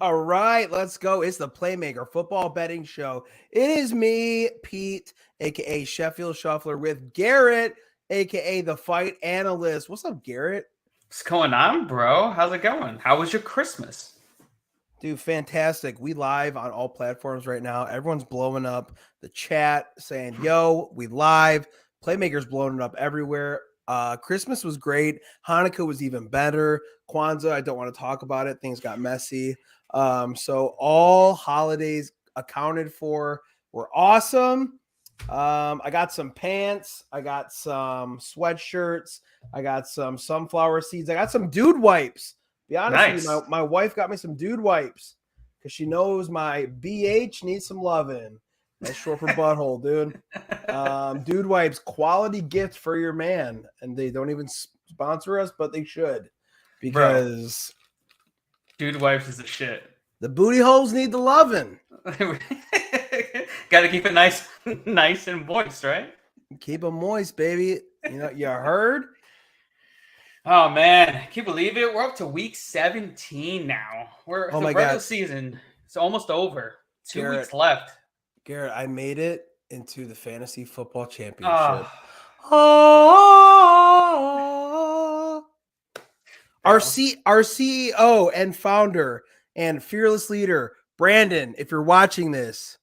All right, let's go. It's the Playmaker football betting show. It is me, Pete, aka Sheffield Shuffler, with Garrett, aka the Fight Analyst. What's up, Garrett? What's going on, bro? How's it going? How was your Christmas? Dude, fantastic. We live on all platforms right now. Everyone's blowing up the chat saying, yo, we live. Playmaker's blowing it up everywhere. Christmas was great. Hanukkah was even better. Kwanzaa, I don't want to talk about it. Things got messy. So all holidays accounted for were awesome. I got some pants. I got some sweatshirts. I got some sunflower seeds. I got some dude wipes. Be honest with you, my wife got me some dude wipes because she knows my BH needs some loving. That's short for butthole, dude. Dude wipes, quality gift for your man. And they don't even sponsor us, but they should. Because dude wipes is the shit. The booty holes need the loving. Got to keep it nice and moist, right? Keep them moist, baby. You know, you heard? Oh man, I can't believe it. We're up to week 17 now. The regular season is almost over. 2 weeks left. Garrett, I made it into the fantasy football championship. Oh. Our CEO and founder and fearless leader, Brandon, if you're watching this,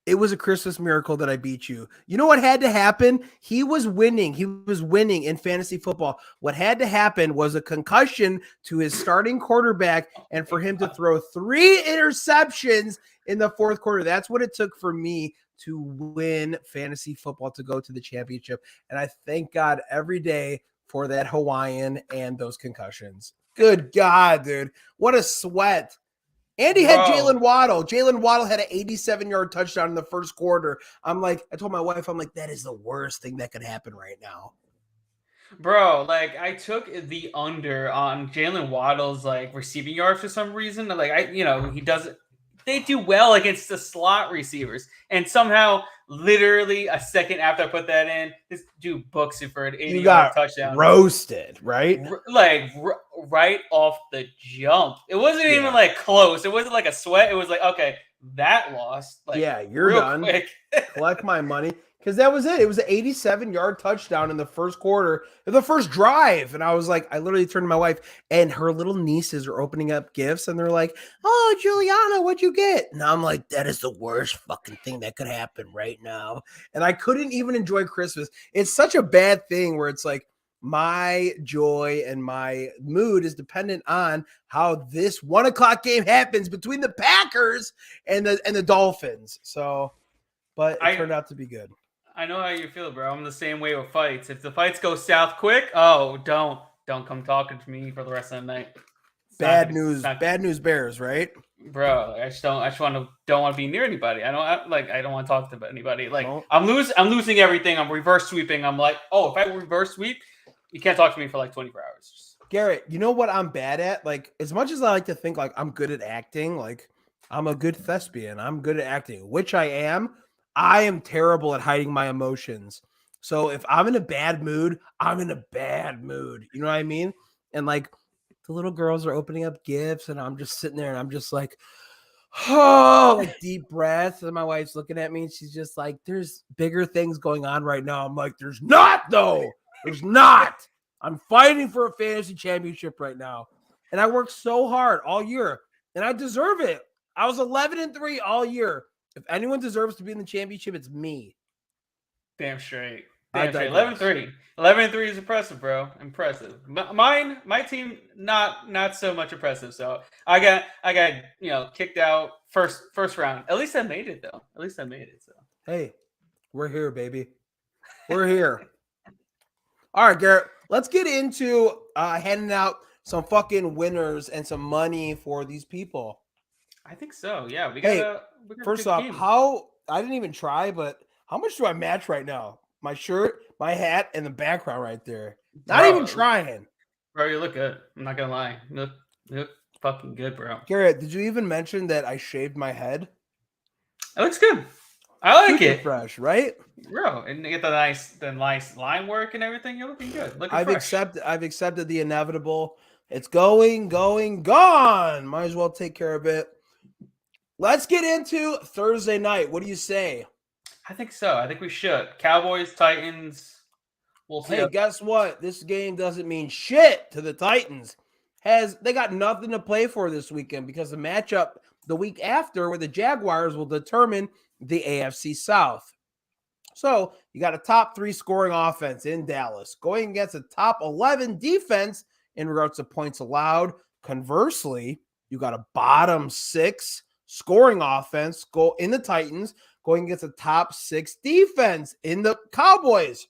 it was a Christmas miracle that I beat you. You know what had to happen? He was winning. He was winning in fantasy football. What had to happen was a concussion to his starting quarterback and for him to throw 3 interceptions in the fourth quarter. That's what it took for me to win fantasy football, to go to the championship. And I thank God every day for that Hawaiian and those concussions. Good God, dude. What a sweat. And he had Jalen Waddle. Jalen Waddle had an 87-yard touchdown in the first quarter. I told my wife, that is the worst thing that could happen right now. Bro, I took the under on Jalen Waddle's receiving yards for some reason. He does. They do well against the slot receivers, and somehow, literally a second after I put that in, this dude books it for an 80-yard touchdown. Roasted, right? Right off the jump. It wasn't even close. It wasn't like a sweat. It was okay, that lost. You're done. Quick. Collect my money. Because that was it. It was an 87-yard touchdown in the first quarter, in the first drive. And I was I literally turned to my wife, and her little nieces are opening up gifts, and they're like, oh, Juliana, what'd you get? And I'm like, that is the worst fucking thing that could happen right now. And I couldn't even enjoy Christmas. It's such a bad thing where it's my joy and my mood is dependent on how this 1:00 game happens between the Packers and the Dolphins. So, but it turned out to be good. I know how you feel, bro. I'm the same way with fights. If the fights go south quick, don't come talking to me for the rest of the night. Bad news bears, right? Bro, I don't want to be near anybody. I don't want to talk to anybody. I'm losing everything. I'm reverse sweeping. I'm if I reverse sweep, you can't talk to me for 24 hours. Garrett, you know what I'm bad at? As much as I like to think I'm good at acting, I'm a good thespian. I'm good at acting, which I am. I am terrible at hiding my emotions. So if I'm in a bad mood, I'm in a bad mood. You know what I mean? And the little girls are opening up gifts, and I'm just sitting there, and I'm just deep breath. And my wife's looking at me, and she's just there's bigger things going on right now. I'm there's not, though. There's not. I'm fighting for a fantasy championship right now. And I worked so hard all year, and I deserve it. I was 11-3 all year. If anyone deserves to be in the championship, it's me. Damn straight. 11-3. 11-3 is impressive, bro. Impressive. My team, not so much impressive. So I got kicked out first round. At least I made it, though. So hey, we're here, baby. We're here. All right, Garrett. Let's get into handing out some fucking winners and some money for these people. I think so. Yeah, we got. First off, I didn't even try, but how much do I match right now? My shirt, my hat, and the background right there. Not even trying. Bro, you look good. I'm not gonna lie. You look fucking good, bro. Garrett, did you even mention that I shaved my head? It looks good. I like it. Fresh, right? Bro, and you get the nice line work and everything. You're looking good. I've accepted the inevitable. It's going, gone. Might as well take care of it. Let's get into Thursday night. What do you say? I think so. I think we should. Cowboys, Titans. We'll see. Hey, guess what? This game doesn't mean shit to the Titans. They got nothing to play for this weekend because the matchup the week after with the Jaguars will determine the AFC South. So you got a top 3 scoring offense in Dallas going against a top 11 defense in regards to points allowed. Conversely, you got a bottom 6 scoring offense go in the Titans going against a top 6 defense in the Cowboys.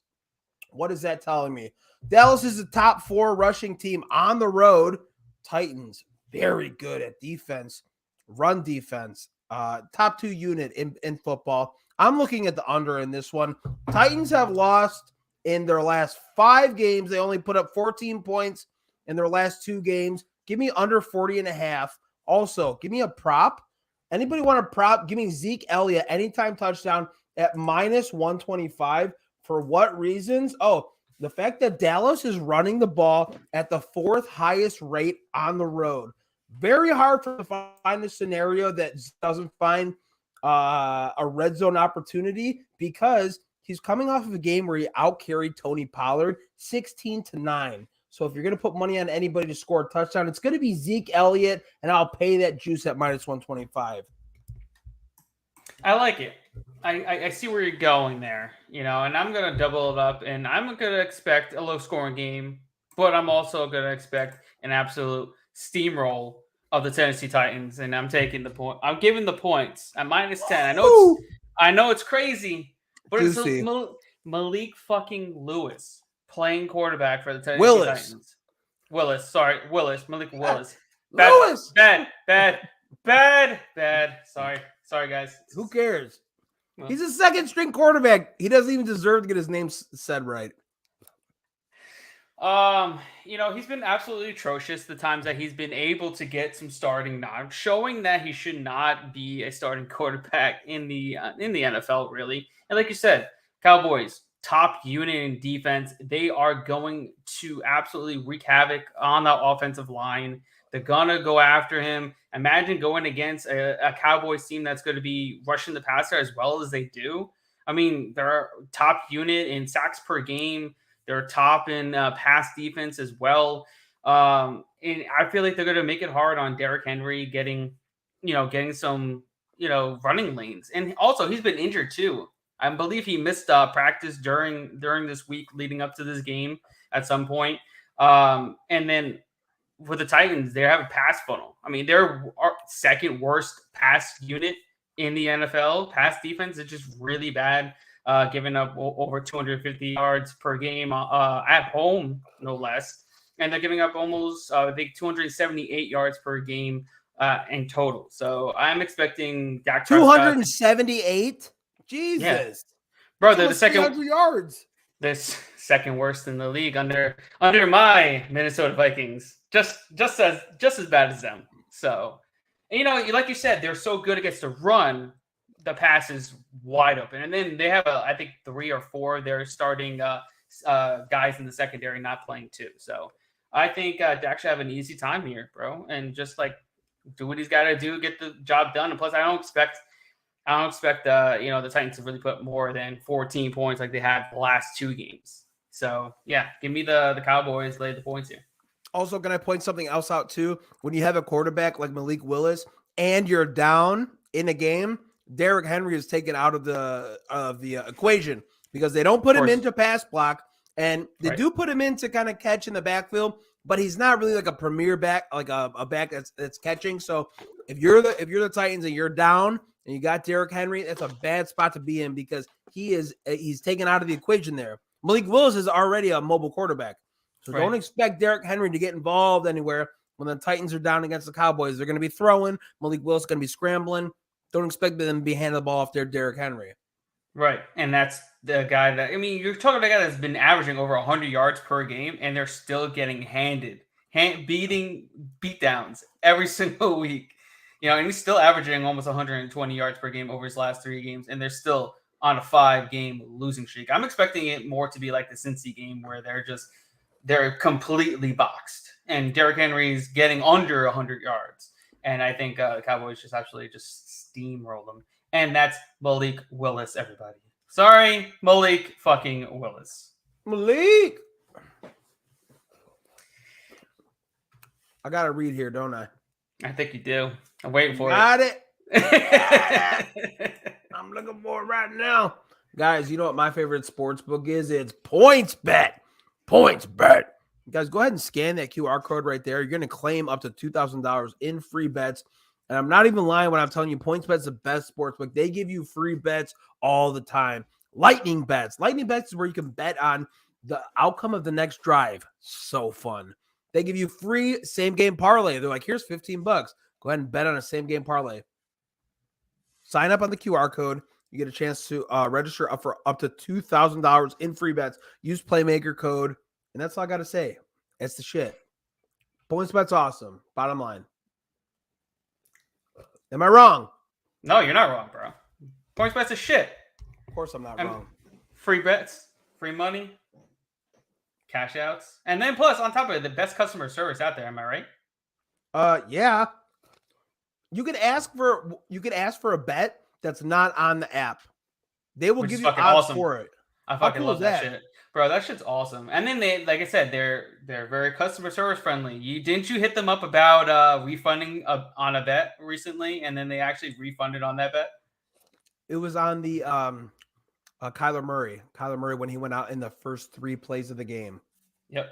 What is that telling me? Dallas is the top 4 rushing team on the road. Titans, very good at defense, run defense, top 2 unit in football. I'm looking at the under in this one. Titans have lost in their last 5 games. They only put up 14 points in their last 2 games. Give me under 40.5. Also, give me a prop. Anybody want a prop? Give me Zeke Elliott anytime touchdown at minus 125. For what reasons? Oh, the fact that Dallas is running the ball at the 4th highest rate on the road. Very hard to find a scenario that doesn't find a red zone opportunity because he's coming off of a game where he outcarried Tony Pollard 16-9. So if you're going to put money on anybody to score a touchdown, it's going to be Zeke Elliott, and I'll pay that juice at minus 125. I like it. I see where you're going there, and I'm going to double it up, and I'm going to expect a low-scoring game, but I'm also going to expect an absolute steamroll of the Tennessee Titans, and I'm taking the point. I'm giving the points at minus 10. I know it's crazy, but Juicy. It's Malik fucking Lewis playing quarterback for the Tennessee Titans. Malik Willis. Bad. Sorry, guys. Who cares? He's a second-string quarterback. He doesn't even deserve to get his name said right. He's been absolutely atrocious the times that he's been able to get some starting knowledge, showing that he should not be a starting quarterback in the NFL, really. And like you said, Cowboys, top unit in defense. They are going to absolutely wreak havoc on the offensive line. They're gonna go after him. Imagine going against a Cowboys team that's going to be rushing the passer as well as they do. I mean, they're top unit in sacks per game. They're top in pass defense as well. And I feel like they're going to make it hard on Derrick Henry getting some, running lanes. And also he's been injured too. I believe he missed practice during this week leading up to this game at some point. And then with the Titans, they have a pass funnel. I mean, they're our second worst pass unit in the NFL. Pass defense is just really bad. Giving up over 250 yards per game at home, no less. And they're giving up almost, 278 yards per game in total. So I'm expecting Dak Prescott. 278? Jesus. Yeah. Bro, they're the second yards. They're second worst in the league under my Minnesota Vikings. Just as bad as them. So, and like you said, they're so good against the run. The pass is wide open. And then they have, I think, 3 or 4 of their starting guys in the secondary not playing too. So I think Dak should have an easy time here, bro. And just do what he's got to do, get the job done. And plus, I don't expect the Titans to really put more than 14 points like they had the last 2 games. So yeah, give me the Cowboys, lay the points here. Also, can I point something else out too? When you have a quarterback like Malik Willis and you're down in a game, Derrick Henry is taken out of the equation because they don't put him into pass block, and they do put him in to kind of catch in the backfield, but he's not really like a premier back, like a back that's catching. So if you're the Titans and you're down and you got Derrick Henry, that's a bad spot to be in because he's taken out of the equation there. Malik Willis is already a mobile quarterback. So don't expect Derrick Henry to get involved anywhere when the Titans are down against the Cowboys. They're going to be throwing. Malik Willis is going to be scrambling. Don't expect them to be handing the ball off there, Derrick Henry. Right. And that's the guy that, you're talking about a guy that's been averaging over 100 yards per game, and they're still getting beatdowns every single week. And he's still averaging almost 120 yards per game over his last 3 games, and they're still on a 5-game losing streak. I'm expecting it more to be like the Cincy game where they're completely boxed, and Derrick Henry's getting under 100 yards. And I think the Cowboys just actually just steamroll them. And that's Malik Willis, everybody. Sorry, Malik fucking Willis. Malik. I got to read here, don't I? I think you do. I'm waiting for Got it. I'm looking for it right now. Guys, you know what my favorite sports book is? It's PointsBet. PointsBet. Guys, go ahead and scan that QR code right there. You're going to claim up to $2,000 in free bets. And I'm not even lying when I'm telling you PointsBet's the best sports book. They give you free bets all the time. Lightning bets. Lightning bets is where you can bet on the outcome of the next drive. So fun. They give you free same-game parlay. They're like, here's $15. Go ahead and bet on a same-game parlay. Sign up on the QR code. You get a chance to register up for up to $2,000 in free bets. Use Playmaker code. And that's all I got to say. It's the shit. PointsBet's awesome. Bottom line. Am I wrong? No, you're not wrong, bro. PointsBet's a shit. Of course I'm not wrong. Free bets, free money, cash outs. And then plus, on top of it, the best customer service out there. Am I right? Yeah. You could ask for a bet that's not on the app. They will give you odds for it. I fucking love that shit. Bro, that shit's awesome. And then they, like I said, they're very customer service friendly. Didn't you hit them up about refunding on a bet recently, and then they actually refunded on that bet? It was on the Kyler Murray. Kyler Murray when he went out in the first 3 plays of the game. Yep.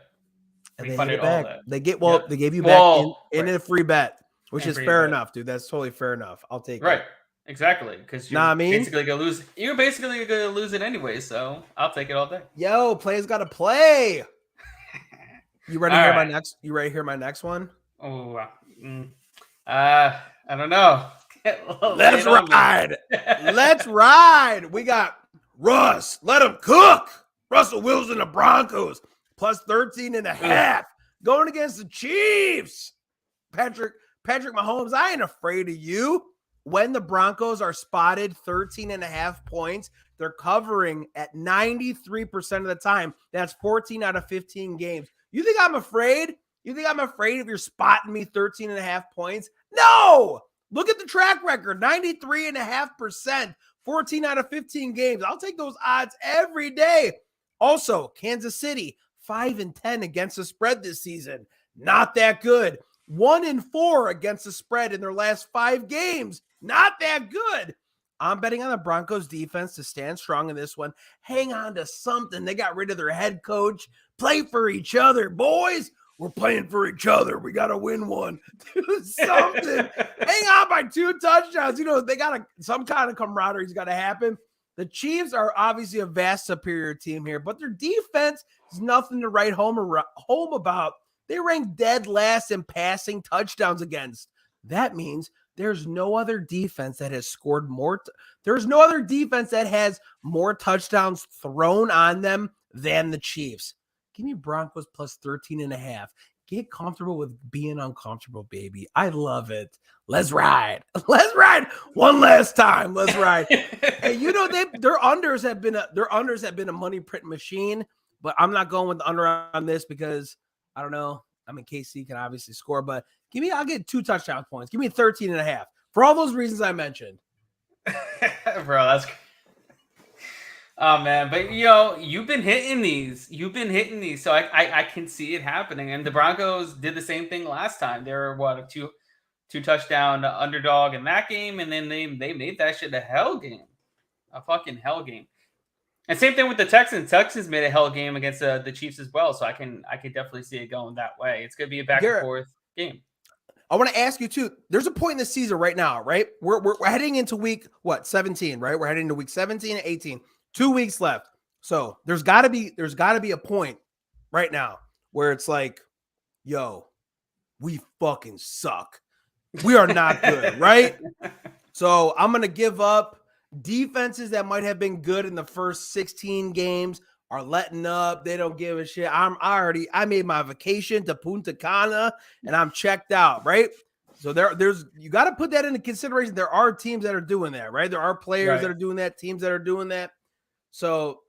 And refunded all that. They gave you back in a free bet, which is fair enough, dude. That's totally fair enough. I'll take it. Right. Exactly, because you're basically gonna lose. You're basically gonna lose it anyway, so I'll take it all day. Yo, play's got to play. You ready to hear my next? You ready to hear my next one? Oh, I don't know. Let's ride. Let's ride. We got Russ. Let him cook. Russell Wilson, the Broncos plus 13.5 going against the Chiefs. Patrick Mahomes, I ain't afraid of you. When the Broncos are spotted 13.5 points, they're covering at 93% of the time. That's 14 out of 15 games. You think I'm afraid? You think I'm afraid if you're spotting me 13.5 points? No! Look at the track record, 93.5%, 14 out of 15 games. I'll take those odds every day. Also, Kansas City, 5-10 against the spread this season. Not that good. 1-4 against the spread in their last 5 games. Not that good. I'm betting on the Broncos defense to stand strong in this one. Hang on to something. They got rid of their head coach. Play for each other, boys. We're playing for each other. We got to win one. Do something. Hang on by 2 touchdowns. You know, they got some kind of camaraderie's got to happen. The Chiefs are obviously a vast superior team here, but their defense is nothing to write home about. They rank dead last in passing touchdowns against. That means there's no other defense that has scored more. There's no other defense that has more touchdowns thrown on them than the Chiefs. Give me Broncos plus 13.5. Get comfortable with being uncomfortable, baby. I love it. Let's ride. Let's ride one last time. Let's ride. Hey, you know, their unders have been a money print machine, but I'm not going with the under on this because I don't know. I mean, KC can obviously score, but I'll get 2 touchdown points. Give me 13.5 for all those reasons I mentioned. Bro, that's oh man, but you've been hitting these. So I can see it happening. And the Broncos did the same thing last time. They were a two touchdown underdog in that game, and then they made that shit a hell game, a fucking hell game. And same thing with the Texans. Texans made a hell game against the Chiefs as well. So I can definitely see it going that way. It's gonna be a back and forth game. I want to ask you too. There's a point in the season right now, right? We're heading into week 17, right? We're heading into week 17 and 18. 2 weeks left. So there's got to be a point right now where it's like, yo, we fucking suck. We are not good, right? So I'm going to give up. Defenses that might have been good in the first 16 games are letting up. They don't give a shit. I made my vacation to Punta Cana and I'm checked out, right? So you got to put that into consideration. There are teams that are doing that, right? There are players that are doing that, teams that are doing that. So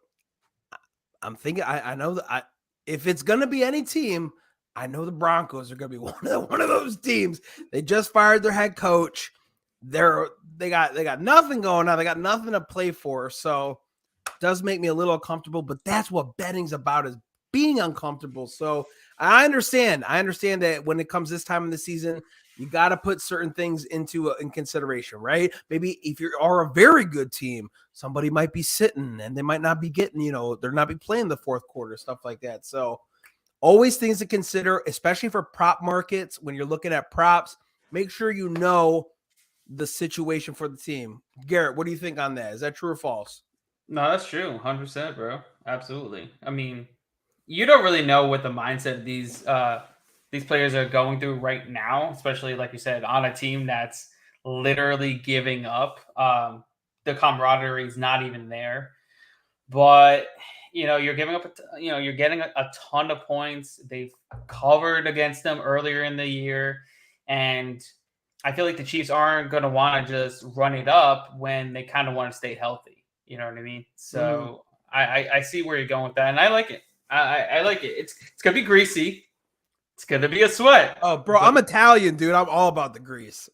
I'm thinking, I know that if it's going to be any team, I know the Broncos are going to be one of those teams. They just fired their head coach. They got nothing going on. They got nothing to play for. So it does make me a little uncomfortable, but that's what betting's about, is being uncomfortable. So I understand that when it comes this time of the season, you got to put certain things in consideration, right? Maybe if you are a very good team, somebody might be sitting and they might not be getting, they're not be playing the fourth quarter, stuff like that. So always things to consider, especially for prop markets. When you're looking at props, make sure you know the situation for the team. Garrett, what do you think on that? Is that true or false? No, that's true. 100%, bro. Absolutely. I mean, you don't really know what the mindset of these players are going through right now, especially like you said, on a team that's literally giving up. The camaraderie is not even there. But you're giving up. You're getting a ton of points. They've covered against them earlier in the year, and I feel like the Chiefs aren't going to want to just run it up when they kind of want to stay healthy. You know what I mean? So I see where you're going with that, and I like it. I like it. It's gonna be greasy. It's gonna be a sweat. Oh, bro, I'm Italian, dude. I'm all about the grease.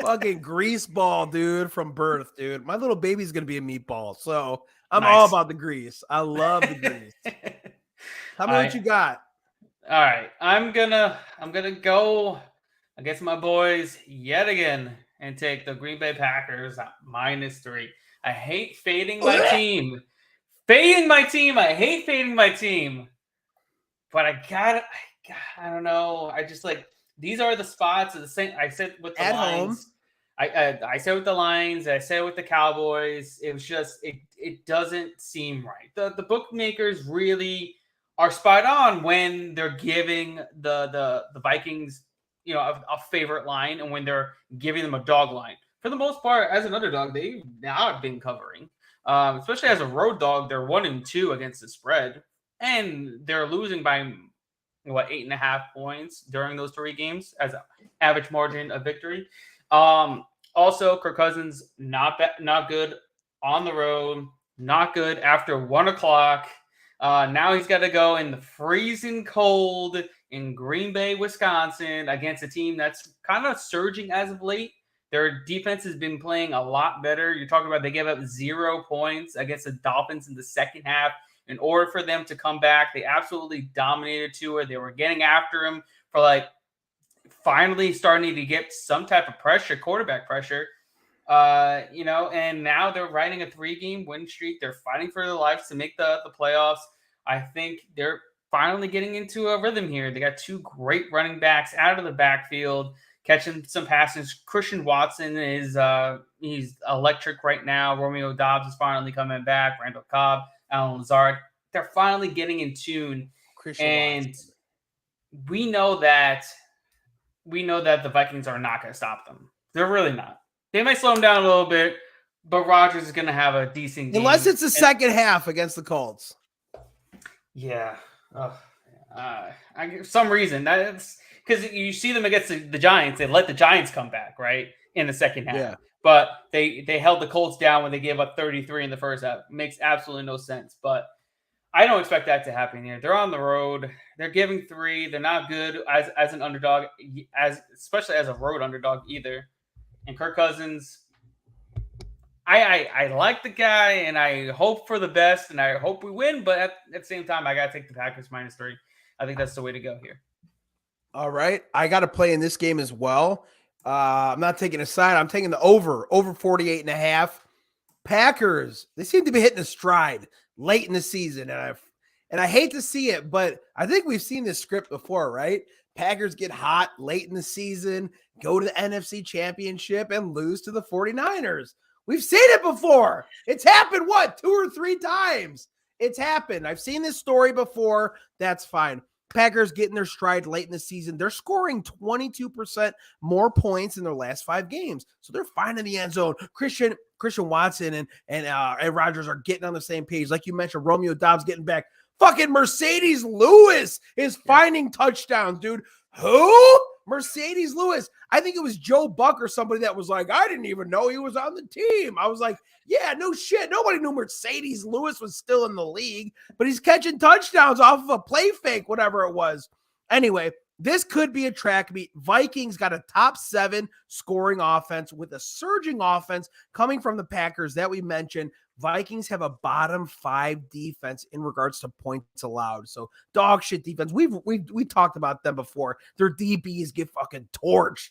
Fucking grease ball, dude, from birth, dude. My little baby's gonna be a meatball, so I'm all about the grease. I love the grease. Tell me what you got. All right, I'm gonna go against my boys yet again and take the Green Bay Packers at -3. I hate fading my team. I hate fading my team. But I don't know. I just these are the spots. The same. I said with the Lions. I said with the Lions. I said with the Cowboys. It was just it doesn't seem right. The bookmakers really are spot on when they're giving the Vikings a favorite line, and when they're giving them a dog line. For the most part, as an underdog, they've not been covering. Especially as a road dog, they're 1-2 against the spread, and they're losing by 8.5 points during those 3 games as an average margin of victory. Also, Kirk Cousins not good on the road, not good after 1 o'clock. Now he's got to go in the freezing cold in Green Bay, Wisconsin, against a team that's kind of surging as of late. Their defense has been playing a lot better. You're talking about they gave up 0 points against the Dolphins in the second half. In order for them to come back, they absolutely dominated Tua. They were getting after him for finally starting to get some type of pressure, quarterback pressure. And now they're riding a 3-game win streak. They're fighting for their lives to make the playoffs. I think they're finally getting into a rhythm here. They got 2 great running backs out of the backfield, catching some passes. Christian Watson is he's electric right now. Romeo Doubs is finally coming back. Randall Cobb, Alan Lazard. They're finally getting in tune. Watson. we know that the Vikings are not going to stop them. They're really not. They might slow them down a little bit, but Rodgers is going to have a decent game. Unless it's the second half against the Colts. Yeah. For some reason, that's because you see them against the Giants. They let the Giants come back, right, in the second half. Yeah. But they held the Colts down when they gave up 33 in the first half. Makes absolutely no sense. But I don't expect that to happen here. They're on the road. They're giving 3. They're not good as an underdog, especially as a road underdog either. And Kirk Cousins, I like the guy, and I hope for the best, and I hope we win. But at the same time, I got to take the Packers -3. I think that's the way to go here. All right. I got to play in this game as well. I'm not taking a side. I'm taking the over 48.5. Packers, they seem to be hitting a stride late in the season. And I hate to see it, but I think we've seen this script before, right? Packers get hot late in the season, go to the NFC Championship, and lose to the 49ers. We've seen it before. It's happened, 2 or 3 times? It's happened. I've seen this story before. That's fine. Packers getting their stride late in the season. They're scoring 22% more points in their last 5 games. So they're finding the end zone. Christian Watson and Rodgers are getting on the same page. Like you mentioned, Romeo Doubs getting back. Fucking Mercedes Lewis is finding touchdowns, dude. Who? Mercedes Lewis. I think it was Joe Buck or somebody that was like, I didn't even know he was on the team. I was like, yeah, no shit. Nobody knew Mercedes Lewis was still in the league, but he's catching touchdowns off of a play fake, whatever it was. Anyway, this could be a track meet. Vikings got a top 7 scoring offense with a surging offense coming from the Packers that we mentioned. Vikings have a bottom 5 defense in regards to points allowed. So dog shit defense. We talked about them before. Their DBs get fucking torched,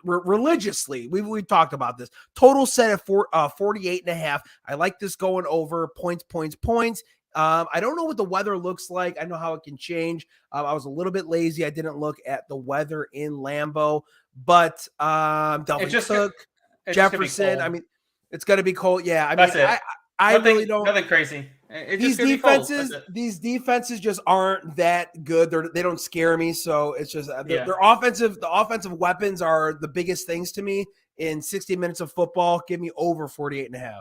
religiously. We talked about this. Total set at 48.5. I like this going over points. I don't know what the weather looks like. I know how it can change. I was a little bit lazy. I didn't look at the weather in Lambeau, but Dalvin Cook, Jefferson. I mean, it's going to be cold. Yeah, I mean, I really don't. Nothing crazy. These defenses just aren't that good. They don't scare me. So it's just their offensive. The offensive weapons are the biggest things to me in 60 minutes of football. Give me over 48.5.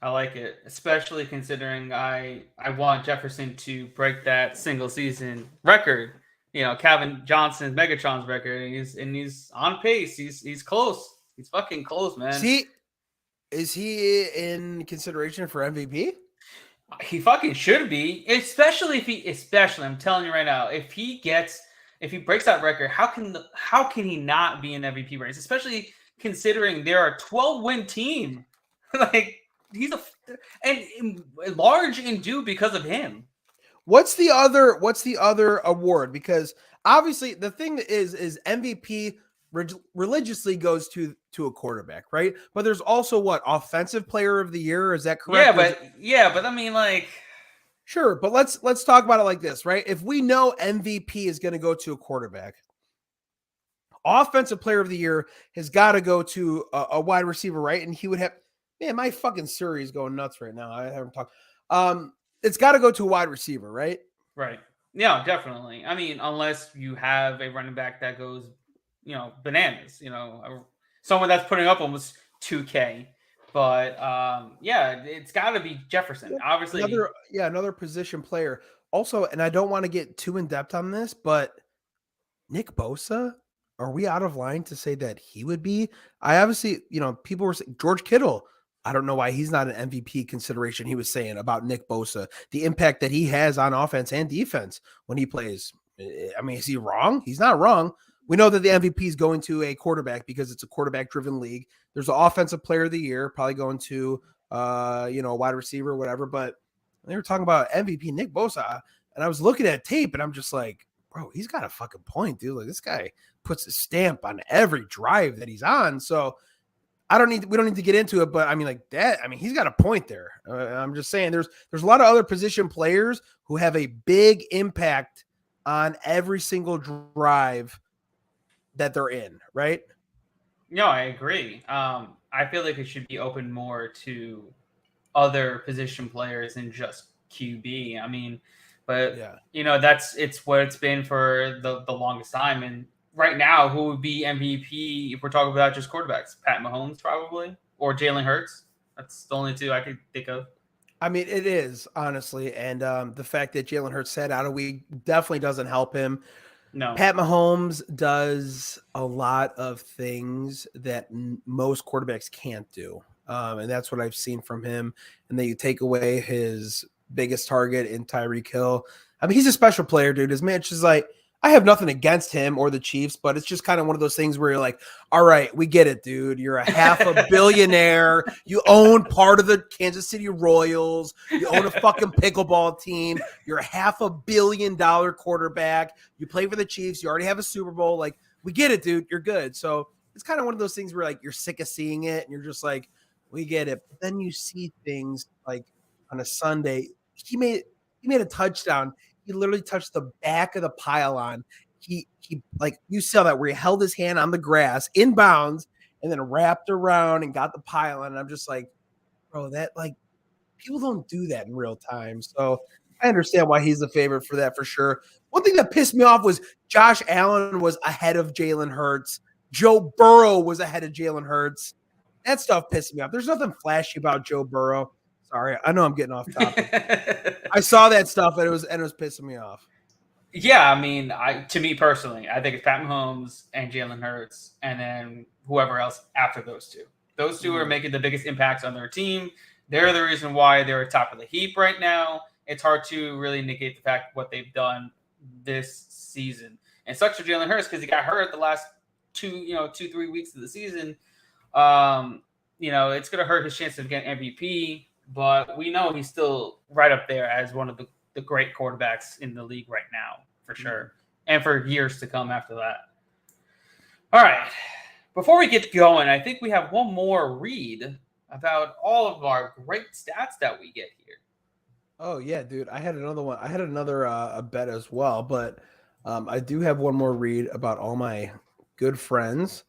I like it, especially considering I want Jefferson to break that single season record. Calvin Johnson's Megatron's record, and he's on pace. He's close. He's fucking close, man. Is he in consideration for MVP? He fucking should be, especially I'm telling you right now, if he breaks that record, how can he not be in MVP race? Especially considering they're a 12-win team. Like, he's and large and due because of him. What's the other award? Because obviously the thing is MVP religiously goes to a quarterback, right? But there's also offensive player of the year. Is that correct? But I mean, like, sure. But let's talk about it like this, right? If we know MVP is going to go to a quarterback, offensive player of the year has got to go to a wide receiver, right? And he would have. Man, my fucking Surrey is going nuts right now. I haven't talked. It's got to go to a wide receiver, right? Right. Yeah, definitely. I mean, unless you have a running back that goes, bananas. Someone that's putting up almost 2K. But it's got to be Jefferson. Obviously, another position player. Also, and I don't want to get too in depth on this, but Nick Bosa. Are we out of line to say that he would be? I obviously, people were saying George Kittle. I don't know why he's not an MVP consideration. He was saying about Nick Bosa, the impact that he has on offense and defense when he plays. I mean, is he wrong? He's not wrong. We know that the MVP is going to a quarterback because it's a quarterback-driven league. There's an offensive player of the year, probably going to, a wide receiver or whatever. But they were talking about MVP Nick Bosa, and I was looking at tape, and I'm just like, bro, he's got a fucking point, dude. Like, this guy puts a stamp on every drive that he's on. So we don't need to get into it, but I mean, like that. I mean, he's got a point there. I'm just saying, there's a lot of other position players who have a big impact on every single drive that they're in, right? No, I agree. I feel like it should be open more to other position players than just QB. I mean, but it's what it's been for the longest time. And right now, who would be MVP if we're talking about just quarterbacks? Pat Mahomes, probably, or Jalen Hurts. That's the only two I could think of. I mean, it is, honestly. And the fact that Jalen Hurts sat out a week definitely doesn't help him. No. Pat Mahomes does a lot of things that most quarterbacks can't do. And that's what I've seen from him. And then you take away his biggest target in Tyreek Hill. I mean, he's a special player, dude. His match is like, I have nothing against him or the Chiefs, but it's just kind of one of those things where you're like, all right, we get it, dude. You're a half a billionaire. You own part of the Kansas City Royals. You own a fucking pickleball team. You're a $500 million quarterback. You play for the Chiefs. You already have a Super Bowl. Like, we get it, dude. You're good. So it's kind of one of those things where like you're sick of seeing it and you're just like, we get it. But then you see things like on a Sunday, he made a touchdown. He literally touched the back of the pylon. He like, you saw that where he held his hand on the grass in bounds and then wrapped around and got the pylon. And I'm just like, bro, that like people don't do that in real time. So I understand why he's the favorite for that for sure. One thing that pissed me off was Josh Allen was ahead of Jalen Hurts. Joe Burrow was ahead of Jalen Hurts. That stuff pissed me off. There's nothing flashy about Joe Burrow. Sorry, I know I'm getting off topic. I saw that stuff and it was pissing me off. Yeah, I mean, to me personally, I think it's Pat Mahomes and Jalen Hurts, and then whoever else after those two. Those two are making the biggest impacts on their team. They're the reason why they're top of the heap right now. It's hard to really negate the fact what they've done this season. And such for Jalen Hurts because he got hurt the last 3 weeks of the season. It's going to hurt his chance of getting MVP, but we know he's still right up there as one of the great quarterbacks in the league right now, for sure, and for years to come after that. All right. Before we get going, I think we have one more read about all of our great stats that we get here. Oh, yeah, dude. I had another one. I had another a bet as well, but I do have one more read about all my good friends.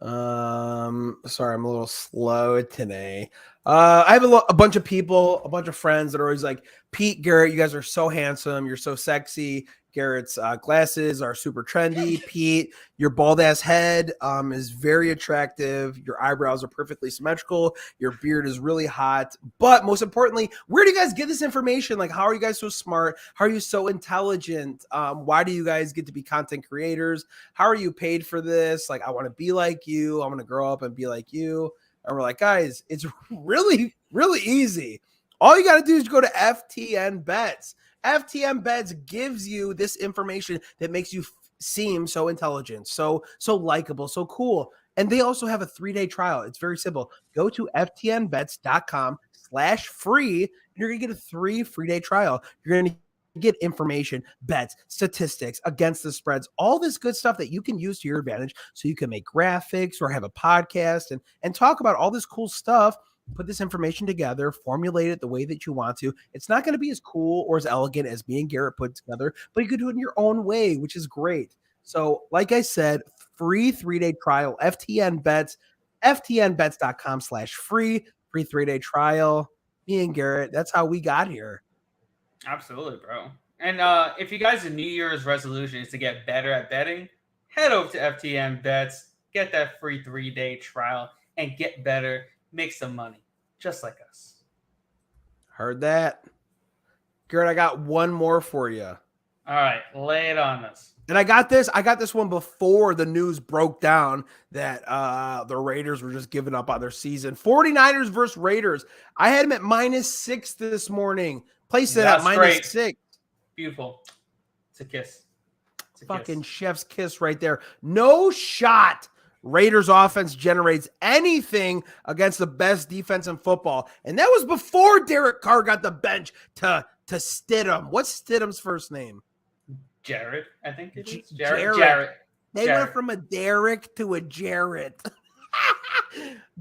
Sorry, I'm a little slow today. I have a bunch of people, a bunch of friends that are always like, Pete, Garrett, you guys are so handsome. You're so sexy. Garrett's glasses are super trendy. Pete, your bald ass head is very attractive. Your eyebrows are perfectly symmetrical. Your beard is really hot. But most importantly, where do you guys get this information? Like, how are you guys so smart? How are you so intelligent? Why do you guys get to be content creators? How are you paid for this? Like, I want to be like you. I want to grow up and be like you. And we're like, guys, it's really, really easy. All you got to do is go to FTN Bets. FTN Bets gives you this information that makes you seem so intelligent, so likable, so cool. And they also have a 3-day trial. It's very simple. Go to ftnbets.com/free. And you're going to get a 3 free-day trial. You're going to get information, bets, statistics, against the spreads, all this good stuff that you can use to your advantage so you can make graphics or have a podcast and talk about all this cool stuff. Put this information together, formulate it the way that you want to. It's not going to be as cool or as elegant as me and Garrett put together, but you can do it in your own way, which is great. So, like I said, free 3-day trial, FTN Bets, ftnbets.com/free 3-day trial. Me and Garrett, that's how we got here. Absolutely, bro. And if you guys' New Year's resolution is to get better at betting, head over to FTN Bets, get that free 3-day trial, and get better. Make some money, just like us. Heard that. Garrett, I got one more for you. All right, lay it on us. And I got this one before the news broke down that the Raiders were just giving up on their season. 49ers versus Raiders. I had them at -6 this morning. Placed it at -6. Beautiful. It's a kiss. Fucking chef's kiss right there. No shot Raiders offense generates anything against the best defense in football. And that was before Derek Carr got the bench to Stidham. What's Stidham's first name? Jared, I think it is. Jared. They went from a Derek to a Jarrett.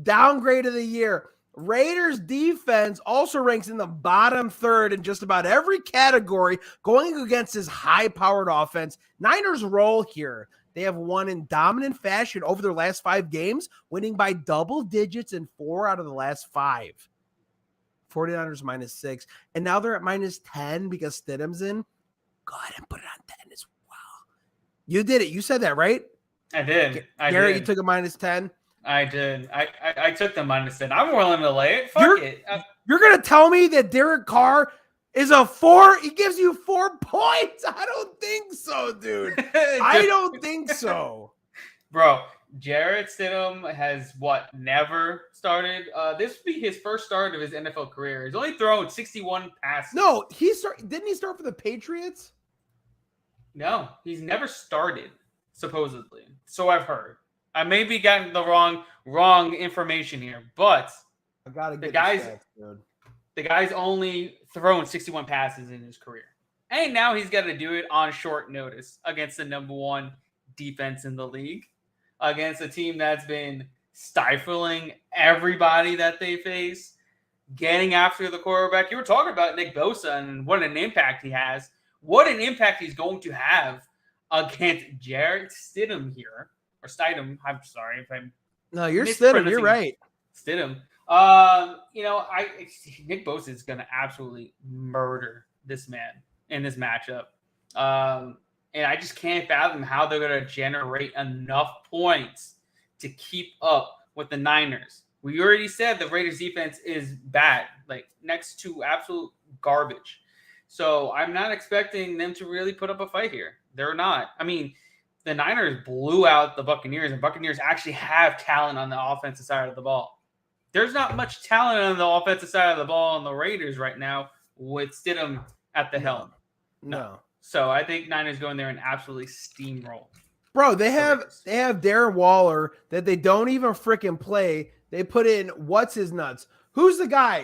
Downgrade of the year. Raiders defense also ranks in the bottom third in just about every category, going against his high-powered offense. Niners roll here. They have won in dominant fashion over their last 5 games, winning by double digits in 4 out of the last 5. 49ers -6. And now they're at -10 because Stidham's in. Go ahead and put it on 10 as well. You did it. You said that, right? I did. Garrett, you took a -10? I did. I took the -10. I'm willing to lay it. Fuck it. You're going to tell me that Derek Carr is a 4? He gives you 4 points? I don't think so, dude. I don't think so. Bro, Jarrett Stidham has never started. This would be his first start of his NFL career. He's only thrown 61 passes. No, didn't he start for the Patriots? No, he's never started, supposedly. So I've heard. I may be getting the wrong information here, but I gotta get the guy's only thrown 61 passes in his career. And now he's got to do it on short notice against the number 1 defense in the league, against a team that's been stifling everybody that they face, getting after the quarterback. You were talking about Nick Bosa and what an impact he has. What an impact he's going to have against Jarrett Stidham here. Or Stidham. I'm sorry if I'm... No, you're Stidham. You're right. Stidham. Nick Bosa is going to absolutely murder this man in this matchup. And I just can't fathom how they're going to generate enough points to keep up with the Niners. We already said the Raiders defense is bad, like next to absolute garbage. So I'm not expecting them to really put up a fight here. They're not. I mean, the Niners blew out the Buccaneers, and Buccaneers actually have talent on the offensive side of the ball. There's not much talent on the offensive side of the ball on the Raiders right now with Stidham at the helm. No. So I think Niners go in there and absolutely steamroll. Bro, they have Darren Waller that they don't even freaking play. They put in what's his nuts. Who's the guy?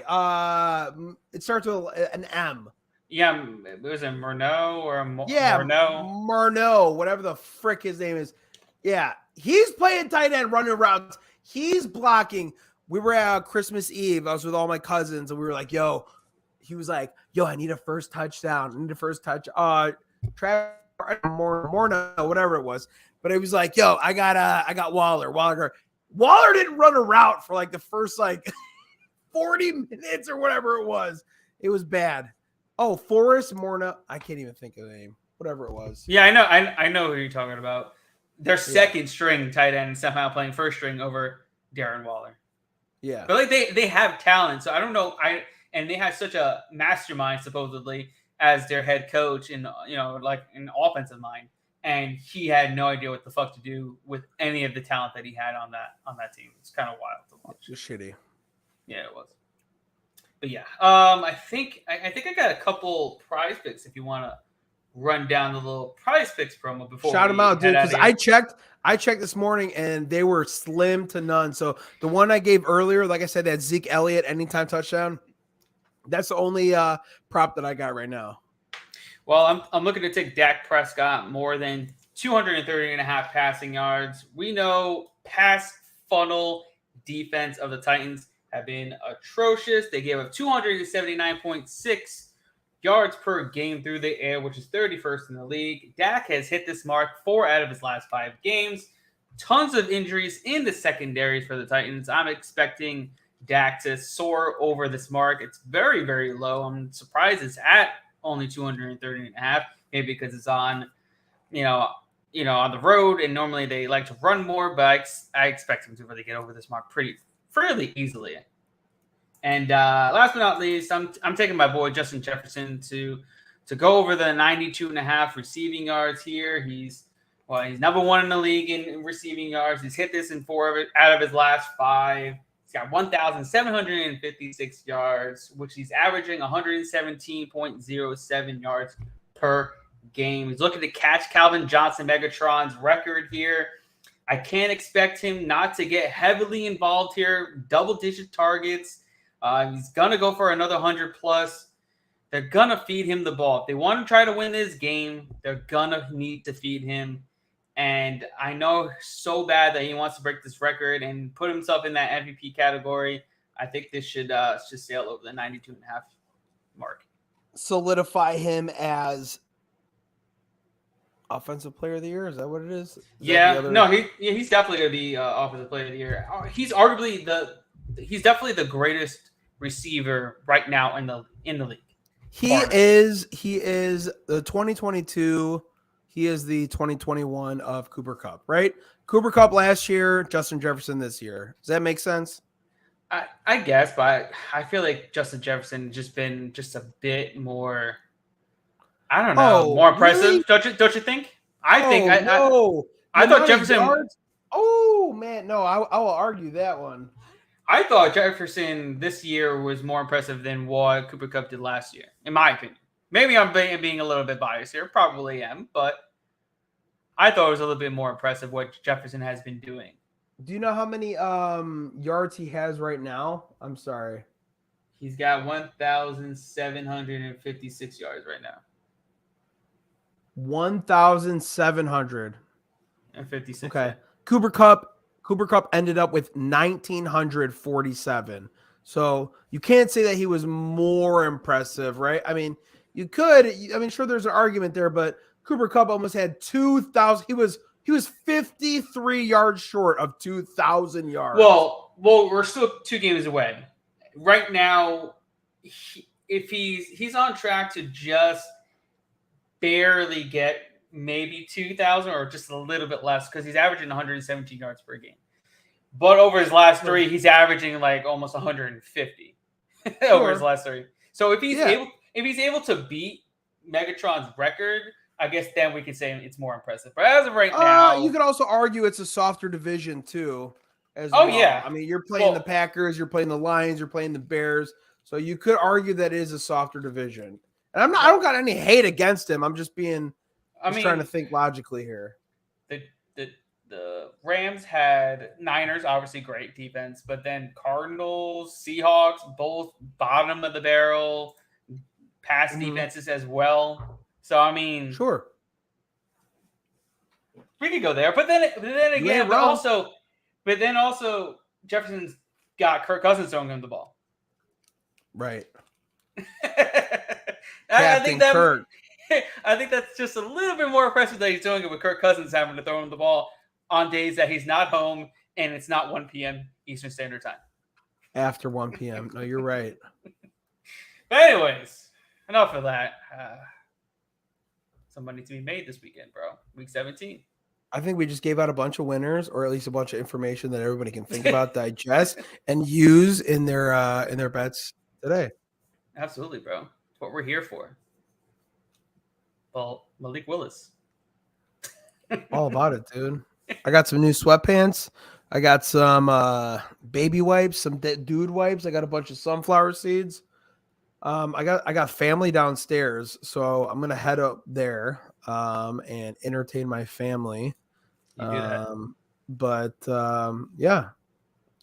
It starts with an M. Yeah, it was a Murnau or a Murnau, whatever the frick his name is. Yeah, he's playing tight end, running routes. He's blocking. We were at Christmas Eve. I was with all my cousins, and we were like, "Yo," he was like, "Yo, I need a first touchdown. I need a first touch." Morna, whatever it was, but it was like, "Yo, I got Waller. Waller didn't run a route for like the first 40 minutes or whatever it was. It was bad." Oh, Forrest Morna. I can't even think of the name. Whatever it was. Yeah, I know who you're talking about. Their second string tight end somehow playing first string over Darren Waller. Yeah. But they have talent, so I don't know. And they have such a mastermind supposedly as their head coach and an offensive mind. And he had no idea what the fuck to do with any of the talent that he had on that team. It's kind of wild to watch. It's just shitty. Yeah, it was. But yeah, I think I got a couple prize picks if you want to run down the little prize picks promo before. Shout them out, dude. Because I checked this morning and they were slim to none. So the one I gave earlier, like I said, that Zeke Elliott anytime touchdown, that's the only prop that I got right now. Well, I'm looking to take Dak Prescott more than 230.5 passing yards. We know pass funnel defense of the Titans have been atrocious. They gave up 279.6 yards per game through the air, which is 31st in the league. Dak has hit this mark 4 out of his last 5 games. Tons of injuries in the secondaries for the Titans. I'm expecting Dak to soar over this mark. It's very, very low. I'm surprised it's at only 230.5, maybe because it's on, on the road, and normally they like to run more, but I expect him to really get over this mark fairly easily. And last but not least, I'm taking my boy Justin Jefferson to go over the 92.5 receiving yards here. He's number 1 in the league in receiving yards. He's hit this in 4 out of his last 5. He's got 1,756 yards, which he's averaging 117.07 yards per game. He's looking to catch Calvin Johnson Megatron's record here. I can't expect him not to get heavily involved here. Double-digit targets. He's going to go for another 100+. They're going to feed him the ball. If they want to try to win this game, they're going to need to feed him. And I know so bad that he wants to break this record and put himself in that MVP category. I think this should just sail over the 92.5 mark. Solidify him as Offensive Player of the Year? Is that what it is? He's definitely going to be Offensive Player of the Year. He's definitely the greatest receiver right now in the league. He is the 2022. He is the 2021 of Cooper Kupp, right? Cooper Kupp last year, Justin Jefferson this year. Does that make sense? I guess, but I feel like Justin Jefferson just been just a bit more, I don't know, more impressive. Really? Don't you think? I thought Jefferson. Yards? Oh man, no, I will argue that one. I thought Jefferson this year was more impressive than what Cooper Kupp did last year, in my opinion. Maybe I'm being a little bit biased here. Probably am, but I thought it was a little bit more impressive what Jefferson has been doing. Do you know how many yards he has right now? I'm sorry. He's got 1,756 yards right now. 1,756. Okay. Cooper Kupp ended up with 1,947. So you can't say that he was more impressive, right? I mean, you could. I mean, sure, there's an argument there, but Cooper Kupp almost had 2,000. He was 53 yards short of 2,000 yards. Well, we're still 2 games away. Right now, if he's on track to just barely get maybe 2,000 or just a little bit less, because he's averaging 117 yards per game. But over his last 3, he's averaging like almost 150 over his last 3. So if he's able to beat Megatron's record, I guess then we can say it's more impressive. But as of right now, you could also argue it's a softer division too, as Oh, well. yeah. I mean, you're playing the Packers, you're playing the Lions, you're playing the Bears, so you could argue that is a softer division. And I don't got any hate against him. I'm just trying to think logically here. The Rams had Niners, obviously great defense, but then Cardinals, Seahawks, both bottom of the barrel, pass defenses as well. So I mean, sure, we could go there, but then again, but then also Jefferson's got Kirk Cousins throwing him the ball. Right. I think that's just a little bit more impressive that he's doing it with Kirk Cousins having to throw him the ball on days that he's not home and it's not 1 p.m. Eastern Standard Time. After 1 p.m. No, you're right. But anyways, enough of that. Some money to be made this weekend, bro. Week 17. I think we just gave out a bunch of winners, or at least a bunch of information that everybody can think about, digest, and use in their bets today. Absolutely, bro. That's what we're here for. Well, Malik Willis. All about it, dude. I got some new sweatpants. I got some baby wipes, some dude wipes. I got a bunch of sunflower seeds. I got family downstairs, so I'm gonna head up there and entertain my family. You do that. Yeah,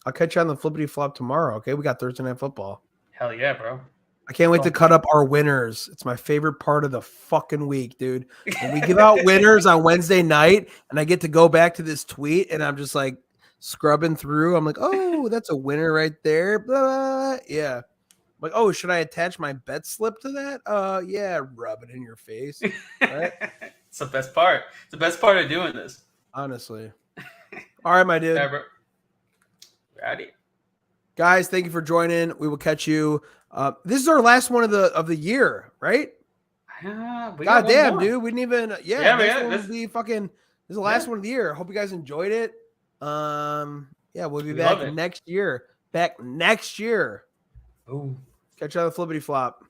I'll catch you on the flippity flop tomorrow. Okay, we got Thursday Night Football. Hell yeah, bro. I can't wait to cut up our winners. It's my favorite part of the fucking week, dude. When we give out winners on Wednesday night and I get to go back to this tweet and I'm just like scrubbing through. I'm like, oh, that's a winner right there. Blah. Yeah. I'm like, oh, should I attach my bet slip to that? Yeah, rub it in your face. Right? It's the best part. It's the best part of doing this. Honestly. All right, my dude. Yeah, bro. Ready. Guys, thank you for joining. We will catch you. This is our last one of the year, right? God damn, dude. We didn't even. This is the last one of the year. Hope you guys enjoyed it. We'll be back next year. Ooh. Catch you on the flippity flop.